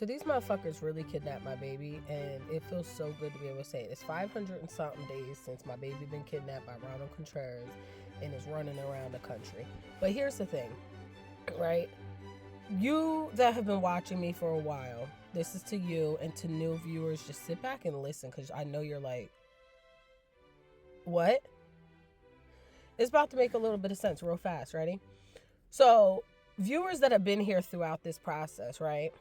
So these motherfuckers really kidnapped my baby, and it feels so good to be able to say it. It's 500 and something days since my baby been kidnapped by Ronald Contreras and is running around the country. But here's the thing, right? You that have been watching me for a while, this is to you, and to new viewers, just sit back and listen, because I know you're like, what? It's about to make a little bit of sense real fast. Ready? So, viewers that have been here throughout this process, right?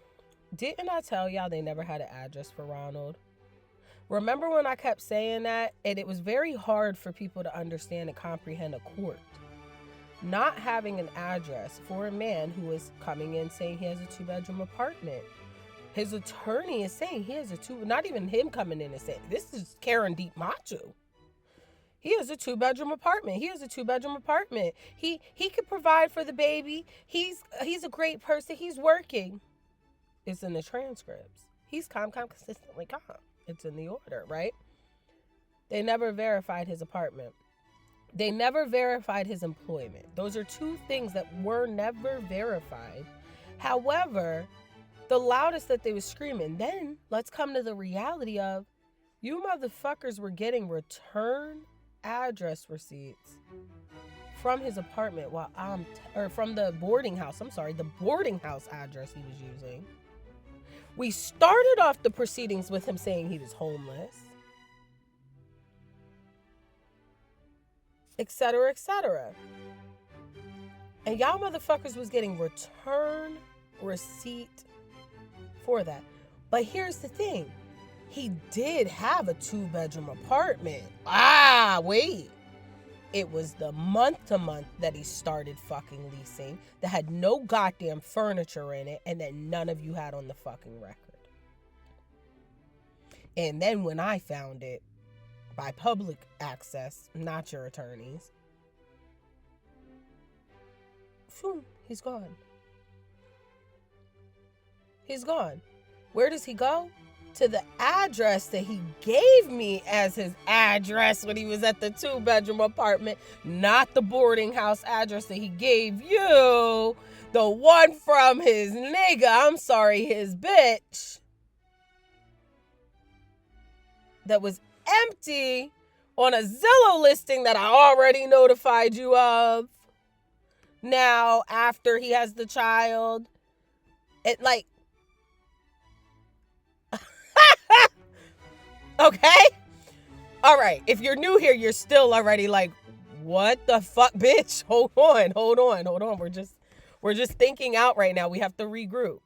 Didn't I tell y'all they never had an address for Ronald? Remember when I kept saying that? And it was very hard for people to understand and comprehend a court not having an address for a man who is coming in saying he has a 2-bedroom apartment. His attorney is saying he has not even him coming in and saying, this is Karen Deep Macho. He has a 2-bedroom apartment. He has a 2-bedroom apartment. He could provide for the baby. He's a great person. He's working. It's in the transcripts. He's calm, consistently calm. It's in the order, right? They never verified his apartment. They never verified his employment. Those are two things that were never verified. However, the loudest that they were screaming, then let's come to the reality of, you motherfuckers were getting return address receipts from his apartment or from the boarding house. I'm sorry, the boarding house address he was using. We started off the proceedings with him saying he was homeless, etc., etc. And y'all motherfuckers was getting return receipt for that. But here's the thing. He did have a 2-bedroom apartment. Wait. It was the month-to-month that he started fucking leasing that had no goddamn furniture in it and that none of you had on the fucking record. And then when I found it, by public access, not your attorneys, phew, he's gone. He's gone. Where does he go? To the address that he gave me as his address when he was at the 2-bedroom apartment, not the boarding house address that he gave you, the one from his his bitch, that was empty on a Zillow listing that I already notified you of. Now, after he has the child, okay? All right. If you're new here, you're still already like, what the fuck, bitch? Hold on. We're just thinking out right now. We have to regroup.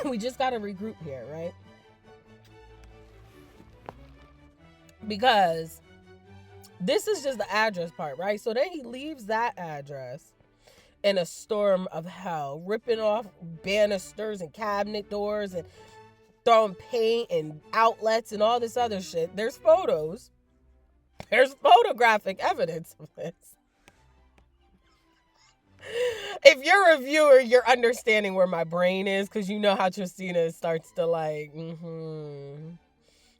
We just got to regroup here, right? Because this is just the address part, right? So then he leaves that address in a storm of hell, ripping off banisters and cabinet doors and throwing paint and outlets and all this other shit. There's photos. There's photographic evidence of this. If you're a viewer, you're understanding where my brain is, because you know how Tristina starts to like,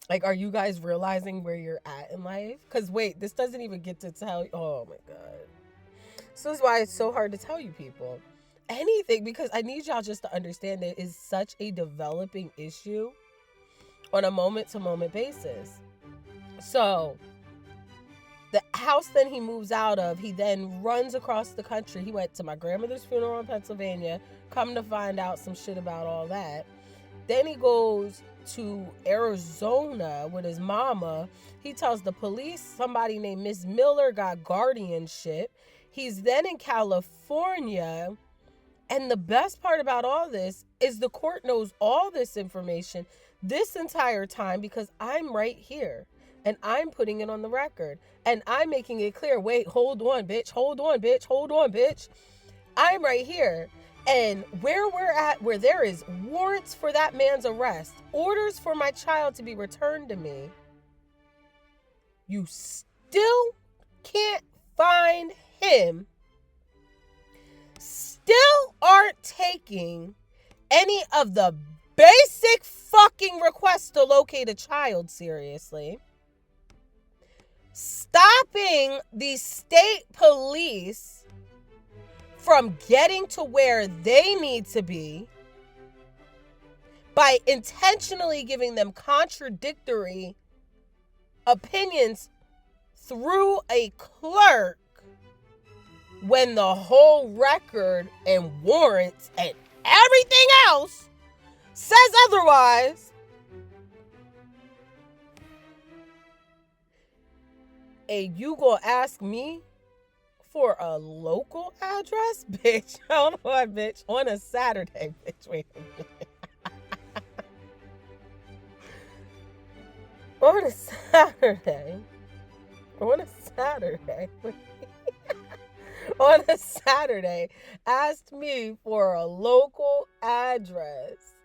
Like, are you guys realizing where you're at in life? Because wait, this doesn't even get to tell you. Oh my God. So this is why it's so hard to tell you people anything, because I need y'all just to understand that it is such a developing issue on a moment-to-moment basis. So the house then he moves out of, he then runs across the country. He went to my grandmother's funeral in Pennsylvania, come to find out some shit about all that. Then he goes to Arizona with his mama. He tells the police somebody named Miss Miller got guardianship. He's then in California. And the best part about all this is the court knows all this information this entire time because I'm right here. And I'm putting it on the record. And I'm making it clear. Wait, hold on, bitch. Hold on, bitch. Hold on, bitch. I'm right here. And where we're at, where there is warrants for that man's arrest, orders for my child to be returned to me, you still can't find him, still aren't taking any of the basic fucking requests to locate a child seriously, stopping the state police from getting to where they need to be by intentionally giving them contradictory opinions through a clerk when the whole record and warrants and everything else says otherwise. And you gonna ask me for a local address? Bitch, hold on, bitch. On a Saturday, bitch. Wait a minute. On a Saturday. On a Saturday, asked me for a local address.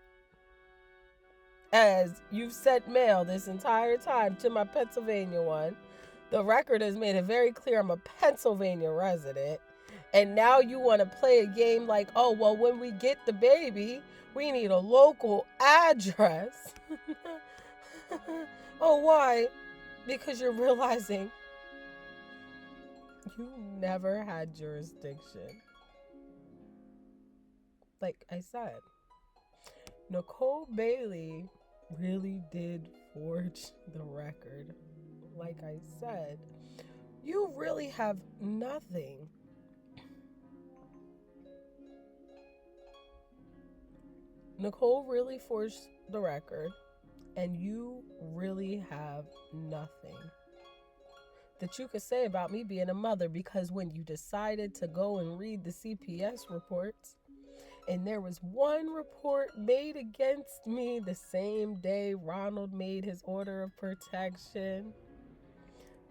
As you've sent mail this entire time to my Pennsylvania one. The record has made it very clear I'm a Pennsylvania resident. And now you want to play a game like, oh, well, when we get the baby, we need a local address. Oh, why? Because you're realizing you never had jurisdiction. Like I said, Nicole Bailey really did forge the record. Like I said, you really have nothing. Nicole really forged the record, and you really have nothing that you could say about me being a mother, because when you decided to go and read the CPS reports, and there was one report made against me the same day Ronald made his order of protection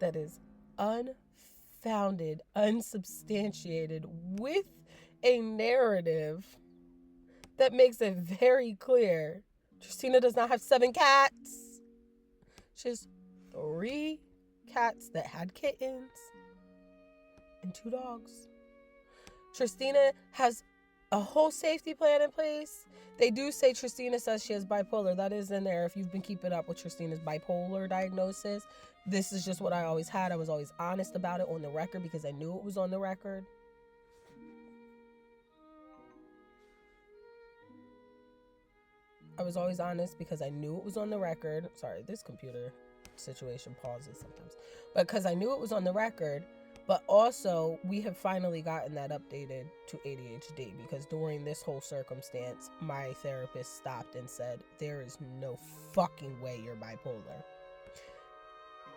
that is unfounded, unsubstantiated, with a narrative that makes it very clear Tristina does not have 7 cats. She has 3 cats that had kittens and 2 dogs. Tristina has a whole safety plan in place. They do say Tristina says she has bipolar. That is in there if you've been keeping up with Tristina's bipolar diagnosis. This is just what I always had. I was always honest about it on the record because I knew it was on the record. I was always honest because I knew it was on the record. Sorry, this computer situation pauses sometimes. But because I knew it was on the record. But also, we have finally gotten that updated to ADHD because during this whole circumstance, my therapist stopped and said, there is no fucking way you're bipolar.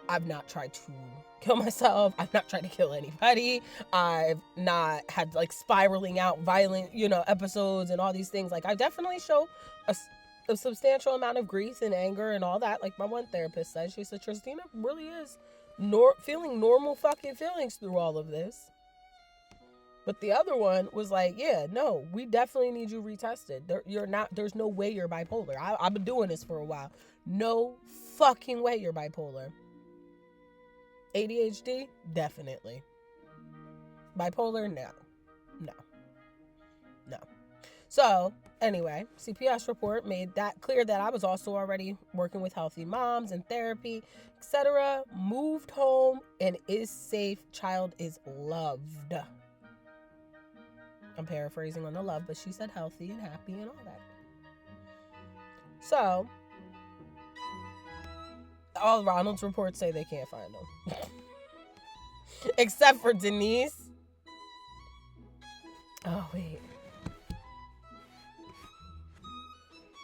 I've not tried to kill myself. I've not tried to kill anybody. I've not had like spiraling out violent, episodes and all these things. Like I definitely show a substantial amount of grief and anger and all that. Like my one therapist said, she said, Tristina really is feeling normal fucking feelings through all of this. But the other one was like, yeah, no, we definitely need you retested. There's no way you're bipolar. I've been doing this for a while. No fucking way you're bipolar. ADHD? Definitely. Bipolar? No. So, anyway, CPS report made that clear that I was also already working with healthy moms and therapy, etc. Moved home and is safe. Child is loved. I'm paraphrasing on the love, but she said healthy and happy and all that. So, all Ronald's reports say they can't find him. Except for Denise. Oh, wait.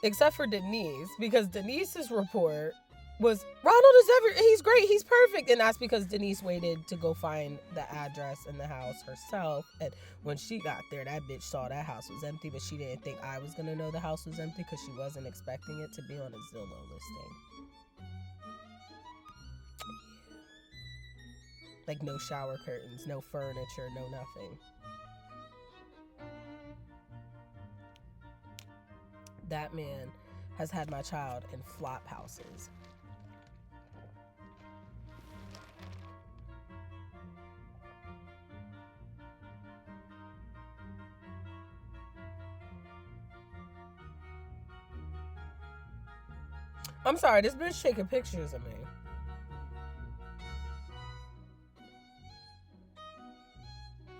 Except for Denise, because Denise's report was, he's great, he's perfect. And that's because Denise waited to go find the address in the house herself. And when she got there, that bitch saw that house was empty, but she didn't think I was going to know the house was empty because she wasn't expecting it to be on a Zillow listing. Like no shower curtains, no furniture, no nothing. That man has had my child in flop houses. I'm sorry, this bitch taking pictures of me.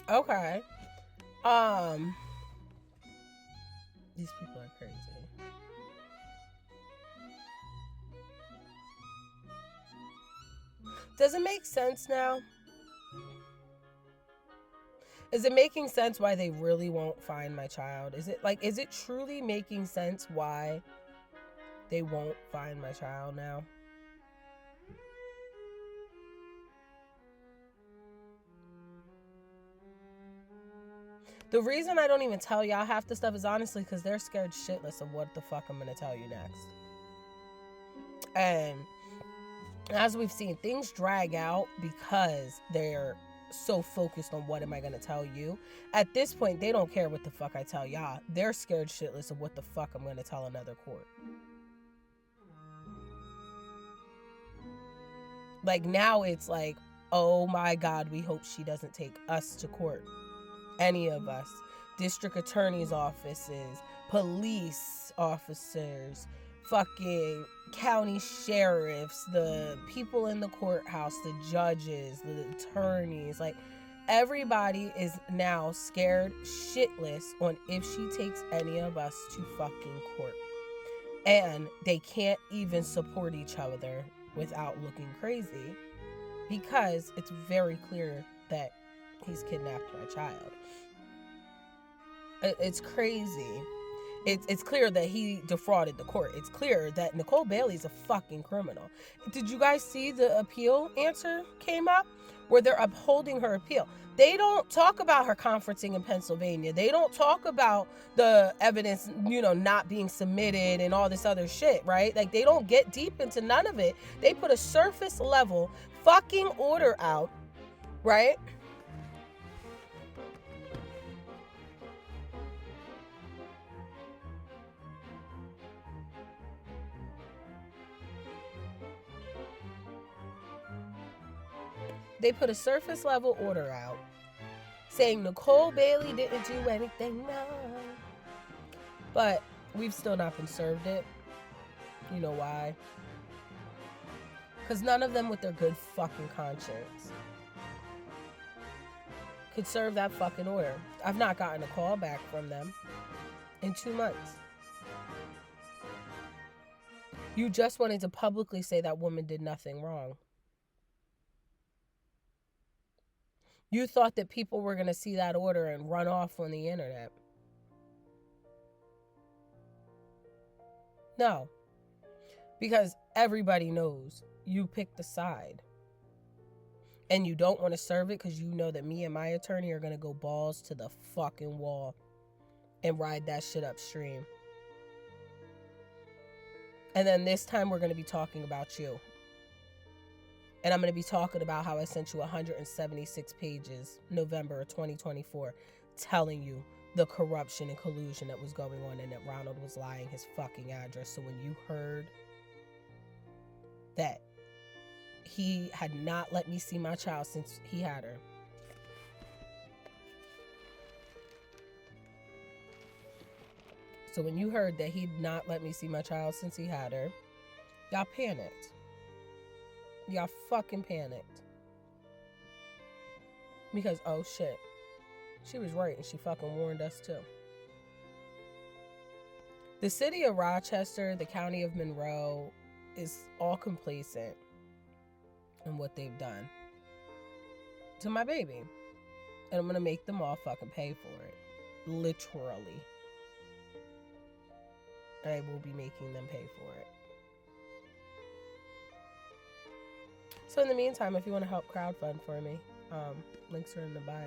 Okay. Um, these people are crazy. Does it make sense now? Is it making sense why they really won't find my child? Is it truly making sense why they won't find my child now? The reason I don't even tell y'all half the stuff is honestly because they're scared shitless of what the fuck I'm going to tell you next. And as we've seen, things drag out because they're so focused on what am I going to tell you. At this point, they don't care what the fuck I tell y'all. They're scared shitless of what the fuck I'm going to tell another court. Like now it's like, oh my God, we hope she doesn't take us to court. Any of us. District attorney's offices, police officers, fucking county sheriffs, the people in the courthouse, the judges, the attorneys, like everybody is now scared shitless on if she takes any of us to fucking court. And they can't even support each other without looking crazy because it's very clear that he's kidnapped my child. It's crazy. It's clear that he defrauded the court. It's clear that Nicole Bailey's a fucking criminal. Did you guys see the appeal answer came up? Where they're upholding her appeal. They don't talk about her conferencing in Pennsylvania. They don't talk about the evidence, not being submitted and all this other shit, right? Like, they don't get deep into none of it. They put a surface level fucking order out, right? They put a surface level order out saying Nicole Bailey didn't do anything wrong. But we've still not been served it. You know why? Because none of them with their good fucking conscience could serve that fucking order. I've not gotten a call back from them in 2 months. You just wanted to publicly say that woman did nothing wrong. You thought that people were going to see that order and run off on the internet. No. Because everybody knows you picked the side. And you don't want to serve it because you know that me and my attorney are going to go balls to the fucking wall and ride that shit upstream. And then this time we're going to be talking about you. And I'm going to be talking about how I sent you 176 pages, November of 2024, telling you the corruption and collusion that was going on and that Ronald was lying his fucking address. So when you heard that he had not let me see my child since he had her, so when you heard that he'd not let me see my child since he had her, y'all panicked. Y'all fucking panicked. Because, oh shit, she was right and she fucking warned us too. The city of Rochester, the county of Monroe, is all complacent in what they've done to my baby. And I'm gonna make them all fucking pay for it. Literally. I will be making them pay for it. So in the meantime, if you want to help crowdfund for me, links are in the bio.